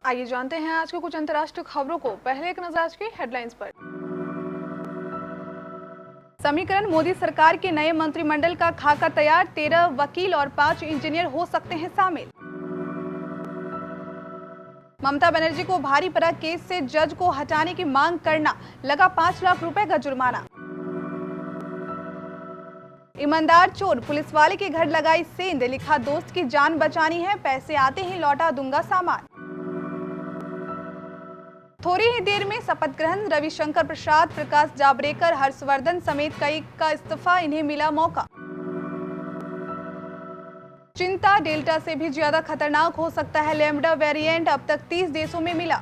आइए जानते हैं आज के कुछ अंतर्राष्ट्रीय खबरों को। पहले एक नजर आज की हेडलाइंस पर। समीकरण, मोदी सरकार के नए मंत्रिमंडल का खाका तैयार, 13 वकील और 5 इंजीनियर हो सकते हैं शामिल। ममता बनर्जी को भारी पड़ा केस से जज को हटाने की मांग करना, लगा 5 लाख रुपए का जुर्माना। ईमानदार चोर, पुलिस वाले के घर लगाई सेंध, लिखा दोस्त की जान बचानी है, पैसे आते ही लौटा दूंगा सामान। थोड़ी ही देर में शपथ ग्रहण, रविशंकर प्रसाद, प्रकाश जावड़ेकर, हर्षवर्धन समेत कई का इस्तीफा, इन्हें मिला मौका। चिंता, डेल्टा से भी ज्यादा खतरनाक हो सकता है लैम्ब्डा वेरिएंट, अब तक 30 देशों में मिला।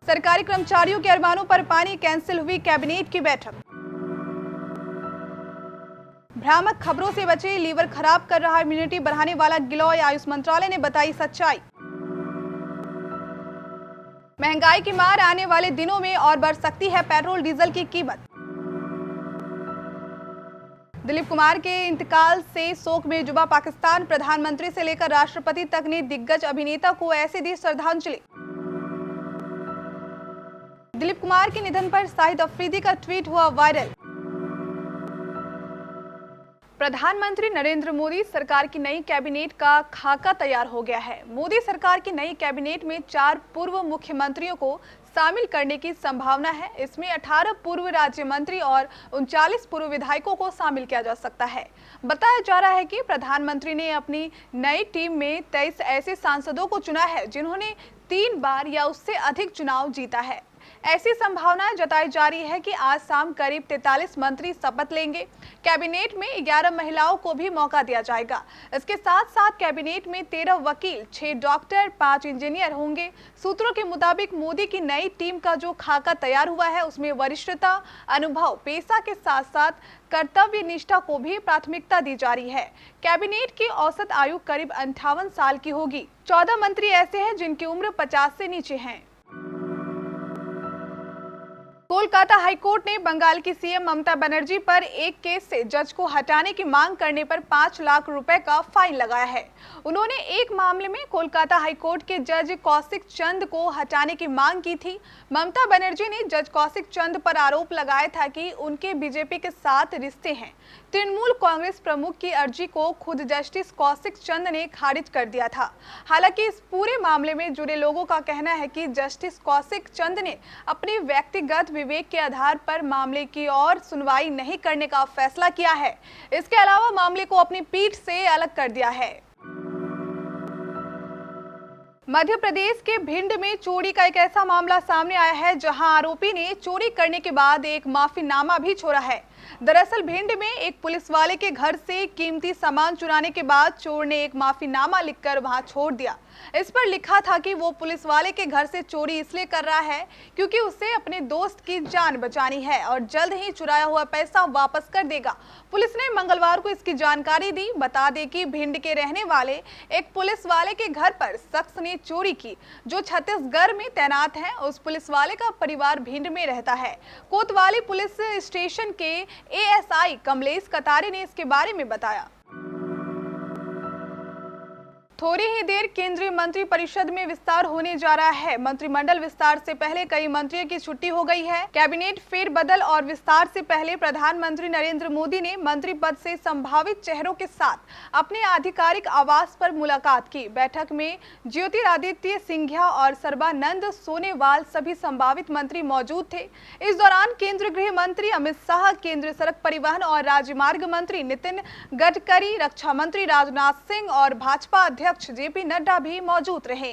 सरकारी कर्मचारियों के अरमानों पर पानी, कैंसिल हुई कैबिनेट की बैठक। भ्रामक खबरों से बचे, लीवर खराब कर रहा इम्यूनिटी बढ़ाने वाला गिलोय, आयुष मंत्रालय ने बताई सच्चाई। महंगाई की मार, आने वाले दिनों में और बढ़ सकती है पेट्रोल डीजल की कीमत। दिलीप कुमार के इंतकाल से शोक में डूबा पाकिस्तान, प्रधानमंत्री से लेकर राष्ट्रपति तक ने दिग्गज अभिनेता को ऐसे दी श्रद्धांजलि। दिलीप कुमार के निधन पर शाहिद अफरीदी का ट्वीट हुआ वायरल। प्रधानमंत्री नरेंद्र मोदी सरकार की नई कैबिनेट का खाका तैयार हो गया है। मोदी सरकार की नई कैबिनेट में 4 पूर्व मुख्यमंत्रियों को शामिल करने की संभावना है। इसमें 18 पूर्व राज्य मंत्री और 39 पूर्व विधायकों को शामिल किया जा सकता है। बताया जा रहा है कि प्रधानमंत्री ने अपनी नई टीम में 23 ऐसे सांसदों को चुना है जिन्होंने 3 बार या उससे अधिक चुनाव जीता है। ऐसी संभावनाएं जताई जा रही है कि आज शाम करीब 43 मंत्री शपथ लेंगे। कैबिनेट में 11 महिलाओं को भी मौका दिया जाएगा। इसके साथ साथ कैबिनेट में 13 वकील, 6 डॉक्टर, 5 इंजीनियर होंगे। सूत्रों के मुताबिक मोदी की नई टीम का जो खाका तैयार हुआ है उसमें वरिष्ठता, अनुभव, पेशा के साथ साथ कर्तव्य निष्ठा को भी प्राथमिकता दी जा रही है। कैबिनेट की औसत आयु करीब 58 साल की होगी। 14 मंत्री ऐसे हैं जिनकी उम्र 50 से नीचे है। कोलकाता हाईकोर्ट ने बंगाल की सीएम ममता बनर्जी पर एक केस से जज को हटाने की मांग करने पर 5 लाख रुपए का फाइन लगाया है। उन्होंने एक मामले में कोलकाता हाईकोर्ट के जज कौशिक चंद को हटाने की मांग की थी। ममता बनर्जी ने जज कौशिक चंद पर आरोप लगाया था कि उनके बीजेपी के साथ रिश्ते हैं। तृणमूल कांग्रेस प्रमुख की अर्जी को खुद जस्टिस कौशिक चंद ने खारिज कर दिया था। हालांकि इस पूरे मामले में जुड़े लोगों का कहना है कि जस्टिस कौशिक चंद ने अपने व्यक्तिगत विवेक के आधार पर मामले की और सुनवाई नहीं करने का फैसला किया है। इसके अलावा मामले को अपनी पीठ से अलग कर दिया है। मध्य प्रदेश के भिंड में चोरी का एक ऐसा मामला सामने आया है जहां आरोपी ने चोरी करने के बाद एक माफीनामा भी छोड़ा है। दरअसल भिंड में एक पुलिस वाले के घर से कीमती सामान चुराने के बाद चोर ने एक माफीनामा लिखकर वहां छोड़ दिया। इस पर लिखा था कि वो पुलिस वाले के घर से चोरी इसलिए कर रहा है क्योंकि उसे अपने दोस्त की जान बचानी है और जल्द ही चुराया हुआ पैसा वापस कर देगा। पुलिस ने मंगलवार को इसकी जानकारी दी। बता दें कि भिंड के रहने वाले एक पुलिस वाले के घर पर शख्स ने चोरी की जो छत्तीसगढ़ में तैनात है। उस पुलिस वाले का परिवार भिंड में रहता है। कोतवाली पुलिस स्टेशन के एएसआई कमलेश कतारे ने इसके बारे में बताया। थोड़ी ही देर केंद्रीय मंत्री परिषद में विस्तार होने जा रहा है। मंत्रिमंडल विस्तार से पहले कई मंत्रियों की छुट्टी हो गई है। कैबिनेट फेरबदल और विस्तार से पहले प्रधानमंत्री नरेंद्र मोदी ने मंत्री पद से संभावित चेहरों के साथ अपने आधिकारिक आवास पर मुलाकात की। बैठक में ज्योतिरादित्य सिंधिया और सर्बानंद सोनोवाल सभी संभावित मंत्री मौजूद थे। इस दौरान केंद्रीय गृह मंत्री अमित शाह, केंद्रीय सड़क परिवहन और राजमार्ग मंत्री नितिन गडकरी, रक्षा मंत्री राजनाथ सिंह और भाजपा अध्यक्ष जेपी नड्डा भी मौजूद रहे।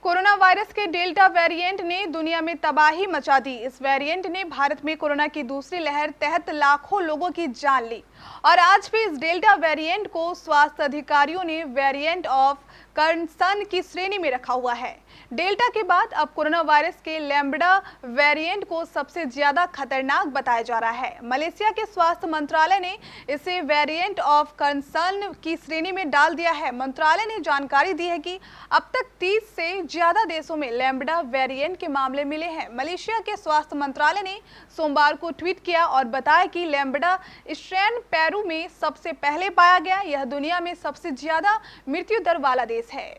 कोरोना वायरस के डेल्टा वेरिएंट ने दुनिया में तबाही मचा दी। इस वेरिएंट ने भारत में कोरोना की दूसरी लहर तहत लाखों लोगों की जान ली और आज भी इस डेल्टा वेरिएंट को स्वास्थ्य अधिकारियों ने वेरिएंट ऑफ कंसर्न की श्रेणी में रखा हुआ है। डेल्टा के बाद अब कोरोना वायरस के लैम्ब्डा वेरिएंट को सबसे ज्यादा खतरनाक बताया जा रहा है। मलेशिया के स्वास्थ्य मंत्रालय ने इसे वेरिएंट ऑफ कंसर्न की श्रेणी में डाल दिया है। मंत्रालय ने जानकारी दी है कि अब तक 30 से ज्यादा देशों में लैम्ब्डा वेरिएंट के मामले मिले हैं। मलेशिया के स्वास्थ्य मंत्रालय ने सोमवार को ट्वीट किया और बताया कि लैम्ब्डा स्ट्रेन पेरू में सबसे पहले पाया गया। यह दुनिया में सबसे ज्यादा मृत्यु दर वाला देश है।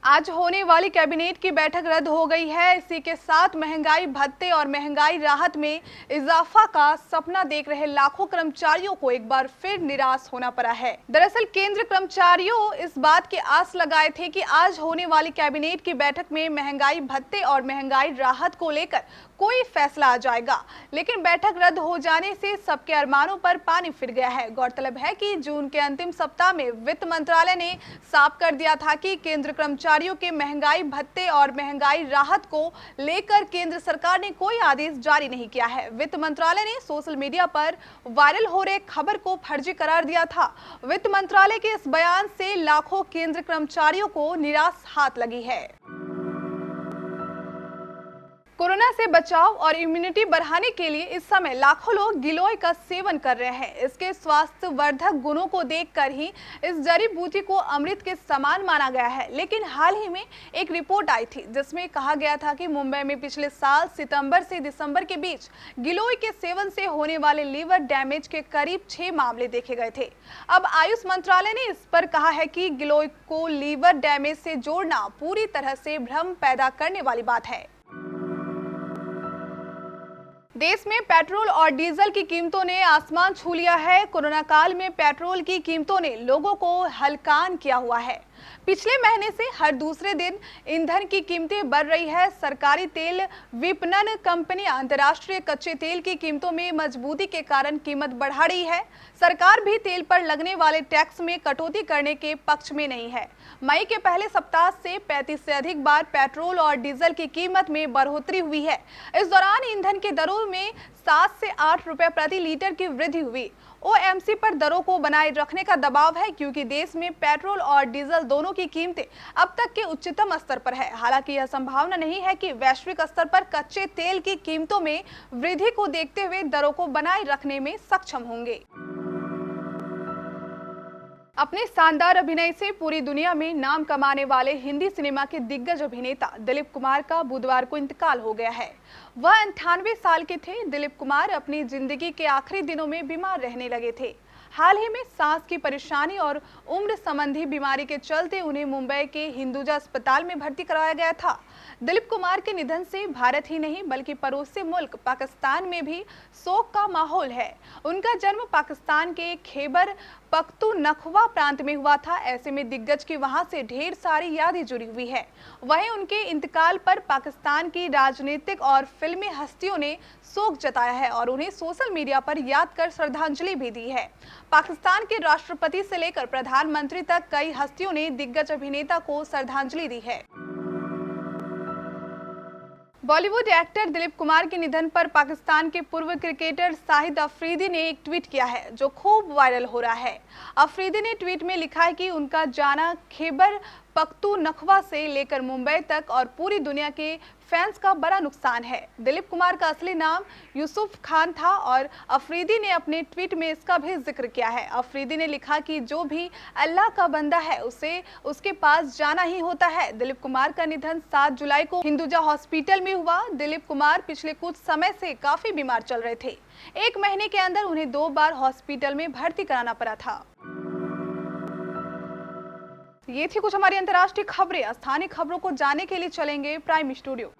आज होने वाली कैबिनेट की बैठक रद्द हो गई है। इसी के साथ महंगाई भत्ते और महंगाई राहत में इजाफा का सपना देख रहे लाखों कर्मचारियों को एक बार फिर निराश होना पड़ा है। दरअसल केंद्र कर्मचारियों इस बात की आस लगाए थे कि आज होने वाली कैबिनेट की बैठक में महंगाई भत्ते और महंगाई राहत को लेकर कोई फैसला आ जाएगा, लेकिन बैठक रद्द हो जाने से सबके अरमानों पर पानी फिर गया है। गौरतलब है कि जून के अंतिम सप्ताह में वित्त मंत्रालय ने साफ कर दिया था कि केंद्र कर्मचारियों के महंगाई भत्ते और महंगाई राहत को लेकर केंद्र सरकार ने कोई आदेश जारी नहीं किया है। वित्त मंत्रालय ने सोशल मीडिया पर वायरल हो रहे खबर को फर्जी करार दिया था। वित्त मंत्रालय के इस बयान से लाखों केंद्र कर्मचारियों को निराश हाथ लगी है। कोरोना से बचाव और इम्यूनिटी बढ़ाने के लिए इस समय लाखों लोग गिलोय का सेवन कर रहे हैं। इसके स्वास्थ्यवर्धक गुणों को देखकर ही इस जड़ी बूटी को अमृत के समान माना गया है। लेकिन हाल ही में एक रिपोर्ट आई थी जिसमें कहा गया था कि मुंबई में पिछले साल सितंबर से दिसंबर के बीच गिलोय के सेवन से होने वाले लीवर डैमेज के करीब 6 मामले देखे गए थे। अब आयुष मंत्रालय ने इस पर कहा है कि गिलोय को लीवर डैमेज से जोड़ना पूरी तरह से भ्रम पैदा करने वाली बात है। देश में पेट्रोल और डीजल की कीमतों ने आसमान छू लिया है। कोरोना काल में पेट्रोल की कीमतों ने लोगों को हलकान किया हुआ है। पिछले महीने से हर दूसरे दिन ईंधन की कीमतें बढ़ रही है। सरकारी तेल विपणन कंपनियां अंतर्राष्ट्रीय कच्चे तेल की कीमतों में मजबूती के कारण कीमत बढ़ा रही है। सरकार भी तेल पर लगने वाले टैक्स में कटौती करने के पक्ष में नहीं है। मई के पहले सप्ताह से 35 से अधिक बार पेट्रोल और डीजल की कीमत में बढ़ोतरी हुई है। इस दौरान ईंधन की दरों में 7 से 8 रुपए प्रति लीटर की वृद्धि हुई। ओएमसी पर दरों को बनाए रखने का दबाव है क्योंकि देश में पेट्रोल और डीजल दोनों की कीमतें अब तक के उच्चतम स्तर पर है। हालांकि यह संभावना नहीं है कि वैश्विक स्तर पर कच्चे तेल की कीमतों में वृद्धि को देखते हुए दरों को बनाए रखने में सक्षम होंगे। अपने शानदार अभिनय से पूरी दुनिया में नाम कमाने वाले हिंदी सिनेमा के दिग्गज अभिनेता दिलीप कुमार का बुधवार को इंतकाल हो गया है। वह 98 साल के थे। दिलीप कुमार अपनी जिंदगी के आखिरी दिनों में बीमार रहने लगे थे। हाल ही में सांस की परेशानी और उम्र संबंधी बीमारी के चलते उन्हें मुंबई के हिंदुजा अस्पताल में भर्ती कराया गया था। दिलीप कुमार के निधन से भारत ही नहीं बल्कि पड़ोसी मुल्क पाकिस्तान में भी शोक का माहौल है। उनका जन्म पाकिस्तान के खैबर पख्तूनख्वा प्रांत में हुआ था। ऐसे में दिग्गज की वहां से ढेर सारी यादें जुड़ी हुई है। वहीं उनके इंतकाल पर पाकिस्तान की राजनीतिक और फिल्मी हस्तियों ने शोक जताया है और उन्हें सोशल मीडिया पर याद कर श्रद्धांजलि भी दी है। पाकिस्तान के राष्ट्रपति से लेकर प्रधानमंत्री तक कई हस्तियों ने दिग्गज अभिनेता को श्रद्धांजलि दी है। बॉलीवुड एक्टर दिलीप कुमार के निधन पर पाकिस्तान के पूर्व क्रिकेटर शाहिद अफरीदी ने एक ट्वीट किया है जो खूब वायरल हो रहा है। अफरीदी ने ट्वीट में लिखा है कि उनका जाना खैबर पख्तूनख्वा से लेकर मुंबई तक और पूरी दुनिया के फैंस का बड़ा नुकसान है। दिलीप कुमार का असली नाम यूसुफ खान था और अफरीदी ने अपने ट्वीट में इसका भी जिक्र किया है। अफरीदी ने लिखा कि जो भी अल्लाह का बंदा है उसे उसके पास जाना ही होता है। दिलीप कुमार का निधन 7 जुलाई को हिंदुजा हॉस्पिटल में हुआ। दिलीप कुमार पिछले कुछ समय से काफी बीमार चल रहे थे। 1 महीने के अंदर उन्हें 2 बार हॉस्पिटल में भर्ती कराना पड़ा था। ये थी कुछ हमारी अंतर्राष्ट्रीय खबरें। स्थानीय खबरों को जानने के लिए चलेंगे प्राइम स्टूडियो।